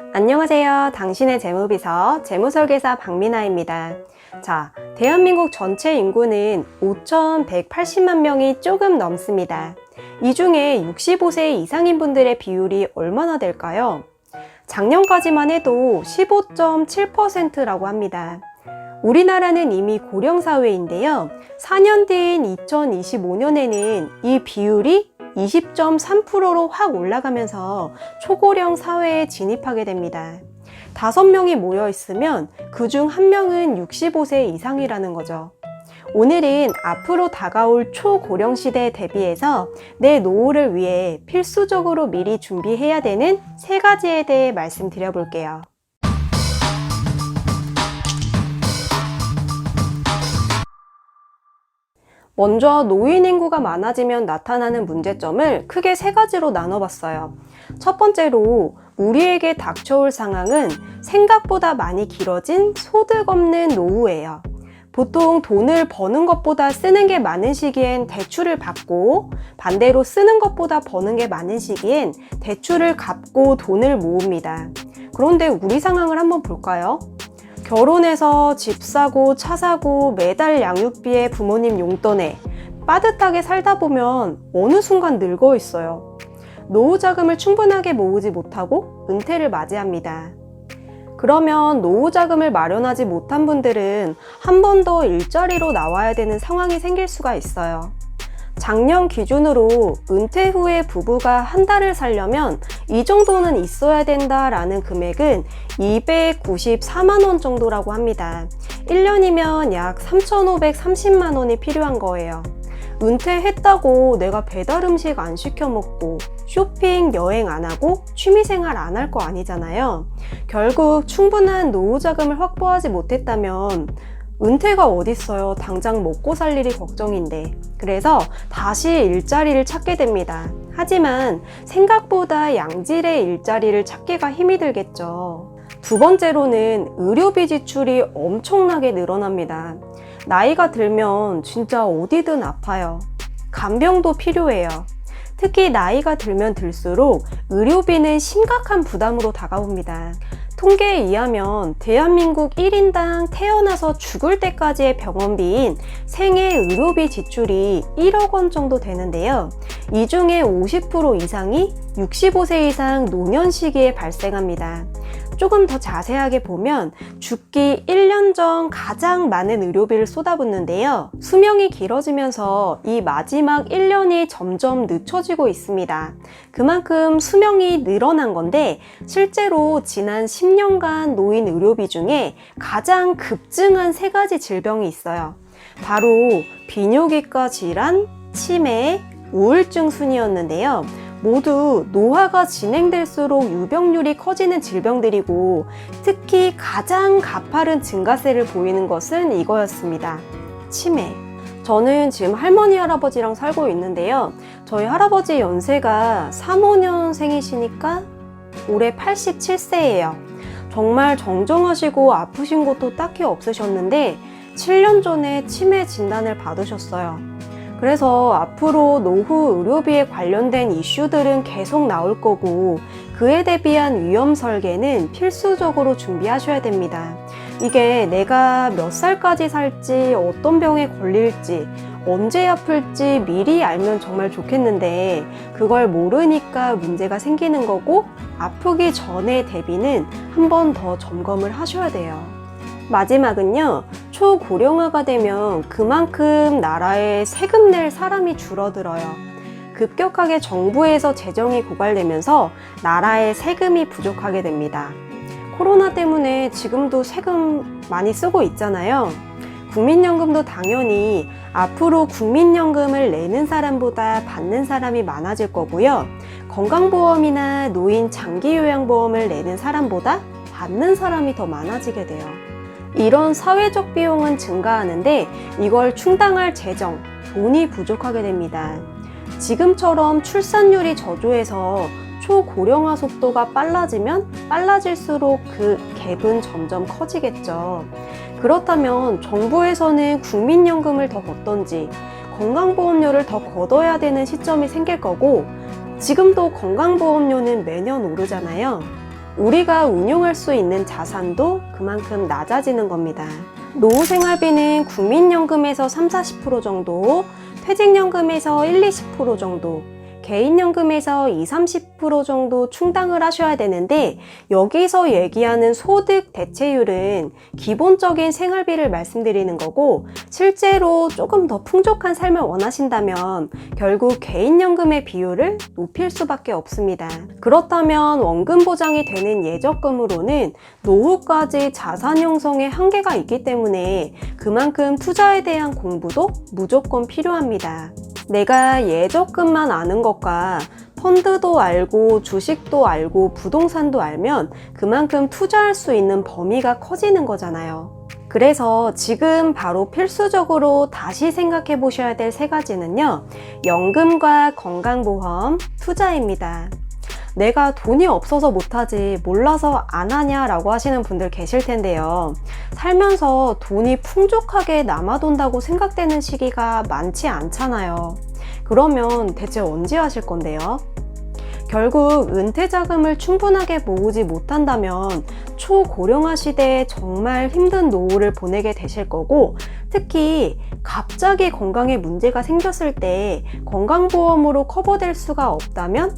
안녕하세요. 당신의 재무비서 재무설계사 박미나입니다. 자, 대한민국 전체 인구는 5,180만 명이 조금 넘습니다. 이 중에 65세 이상인 분들의 비율이 얼마나 될까요? 작년까지만 해도 15.7%라고 합니다. 우리나라는 이미 고령사회인데요. 4년 뒤인 2025년에는 이 비율이 20.3%로 확 올라가면서 초고령 사회에 진입하게 됩니다. 5명이 모여 있으면 그중 1명은 65세 이상이라는 거죠. 오늘은 앞으로 다가올 초고령 시대에 대비해서 내 노후를 위해 필수적으로 미리 준비해야 되는 3가지에 대해 말씀드려 볼게요. 먼저 노인 인구가 많아지면 나타나는 문제점을 크게 3가지로 나눠봤어요. 첫 번째로 우리에게 닥쳐올 상황은 생각보다 많이 길어진 소득 없는 노후예요. 보통 돈을 버는 것보다 쓰는 게 많은 시기엔 대출을 받고, 반대로 쓰는 것보다 버는 게 많은 시기엔 대출을 갚고 돈을 모읍니다. 그런데 우리 상황을 한번 볼까요? 결혼해서 집 사고 차 사고 매달 양육비에 부모님 용돈에 빠듯하게 살다 보면 어느 순간 늙어 있어요. 노후 자금을 충분하게 모으지 못하고 은퇴를 맞이합니다. 그러면 노후 자금을 마련하지 못한 분들은 한 번 더 일자리로 나와야 되는 상황이 생길 수가 있어요. 작년 기준으로 은퇴 후에 부부가 한 달을 살려면 이 정도는 있어야 된다라는 금액은 294만 원 정도라고 합니다. 1년이면 약 3,530만 원이 필요한 거예요. 은퇴했다고 내가 배달 음식 안 시켜 먹고 쇼핑, 여행 안 하고 취미생활 안 할 거 아니잖아요. 결국 충분한 노후 자금을 확보하지 못했다면 은퇴가 어딨어요. 당장 먹고 살 일이 걱정인데. 그래서 다시 일자리를 찾게 됩니다. 하지만 생각보다 양질의 일자리를 찾기가 힘이 들겠죠. 두 번째로는 의료비 지출이 엄청나게 늘어납니다. 나이가 들면 진짜 어디든 아파요. 간병도 필요해요. 특히 나이가 들면 들수록 의료비는 심각한 부담으로 다가옵니다. 통계에 의하면 대한민국 1인당 태어나서 죽을 때까지의 병원비인 생애 의료비 지출이 1억 원 정도 되는데요. 이 중에 50% 이상이 65세 이상 노년 시기에 발생합니다. 조금 더 자세하게 보면 죽기 1년 전 가장 많은 의료비를 쏟아붓는데요. 수명이 길어지면서 이 마지막 1년이 점점 늦춰지고 있습니다. 그만큼 수명이 늘어난 건데 실제로 지난 10년간 노인 의료비 중에 가장 급증한 3가지 질병이 있어요. 바로 비뇨기과 질환, 치매, 우울증 순이었는데요. 모두 노화가 진행될수록 유병률이 커지는 질병들이고 특히 가장 가파른 증가세를 보이는 것은 이거였습니다. 치매. 저는 지금 할머니 할아버지랑 살고 있는데요. 저희 할아버지 연세가 35년생이시니까 올해 87세예요. 정말 정정하시고 아프신 것도 딱히 없으셨는데 7년 전에 치매 진단을 받으셨어요. 그래서 앞으로 노후 의료비에 관련된 이슈들은 계속 나올 거고 그에 대비한 위험 설계는 필수적으로 준비하셔야 됩니다. 이게 내가 몇 살까지 살지, 어떤 병에 걸릴지, 언제 아플지 미리 알면 정말 좋겠는데 그걸 모르니까 문제가 생기는 거고 아프기 전에 대비는 한 번 더 점검을 하셔야 돼요. 마지막은요, 초고령화가 되면 그만큼 나라에 세금 낼 사람이 줄어들어요. 급격하게 정부에서 재정이 고갈되면서 나라의 세금이 부족하게 됩니다. 코로나 때문에 지금도 세금 많이 쓰고 있잖아요. 국민연금도 당연히 앞으로 국민연금을 내는 사람보다 받는 사람이 많아질 거고요. 건강보험이나 노인 장기요양보험을 내는 사람보다 받는 사람이 더 많아지게 돼요. 이런 사회적 비용은 증가하는데 이걸 충당할 재정, 돈이 부족하게 됩니다. 지금처럼 출산율이 저조해서 초고령화 속도가 빨라지면 빨라질수록 그 갭은 점점 커지겠죠. 그렇다면 정부에서는 국민연금을 더 걷던지 건강보험료를 더 걷어야 되는 시점이 생길 거고 지금도 건강보험료는 매년 오르잖아요. 우리가 운용할 수 있는 자산도 그만큼 낮아지는 겁니다. 노후 생활비는 국민연금에서 30-40% 정도, 퇴직연금에서 1-20% 정도, 개인연금에서 20-30% 정도 충당을 하셔야 되는데, 여기서 얘기하는 소득 대체율은 기본적인 생활비를 말씀드리는 거고, 실제로 조금 더 풍족한 삶을 원하신다면 결국 개인연금의 비율을 높일 수밖에 없습니다. 그렇다면 원금 보장이 되는 예적금으로는 노후까지 자산 형성에 한계가 있기 때문에 그만큼 투자에 대한 공부도 무조건 필요합니다. 내가 예적금만 아는 것과 펀드도 알고 주식도 알고 부동산도 알면 그만큼 투자할 수 있는 범위가 커지는 거잖아요. 그래서 지금 바로 필수적으로 다시 생각해 보셔야 될 3가지는요. 연금과 건강보험, 투자입니다. 내가 돈이 없어서 못하지, 몰라서 안 하냐라고 하시는 분들 계실 텐데요. 살면서 돈이 풍족하게 남아돈다고 생각되는 시기가 많지 않잖아요. 그러면 대체 언제 하실 건데요? 결국 은퇴 자금을 충분하게 모으지 못한다면 초고령화 시대에 정말 힘든 노후를 보내게 되실 거고, 특히 갑자기 건강에 문제가 생겼을 때 건강보험으로 커버될 수가 없다면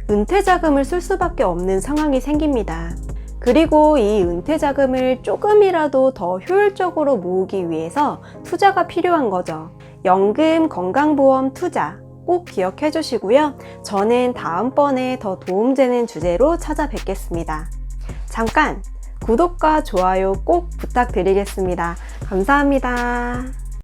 은퇴 자금을 쓸 수밖에 없는 상황이 생깁니다. 그리고 이 은퇴 자금을 조금이라도 더 효율적으로 모으기 위해서 투자가 필요한 거죠. 연금, 건강보험, 투자 꼭 기억해 주시고요. 저는 다음번에 더 도움되는 주제로 찾아뵙겠습니다. 잠깐 구독과 좋아요 꼭 부탁드리겠습니다. 감사합니다.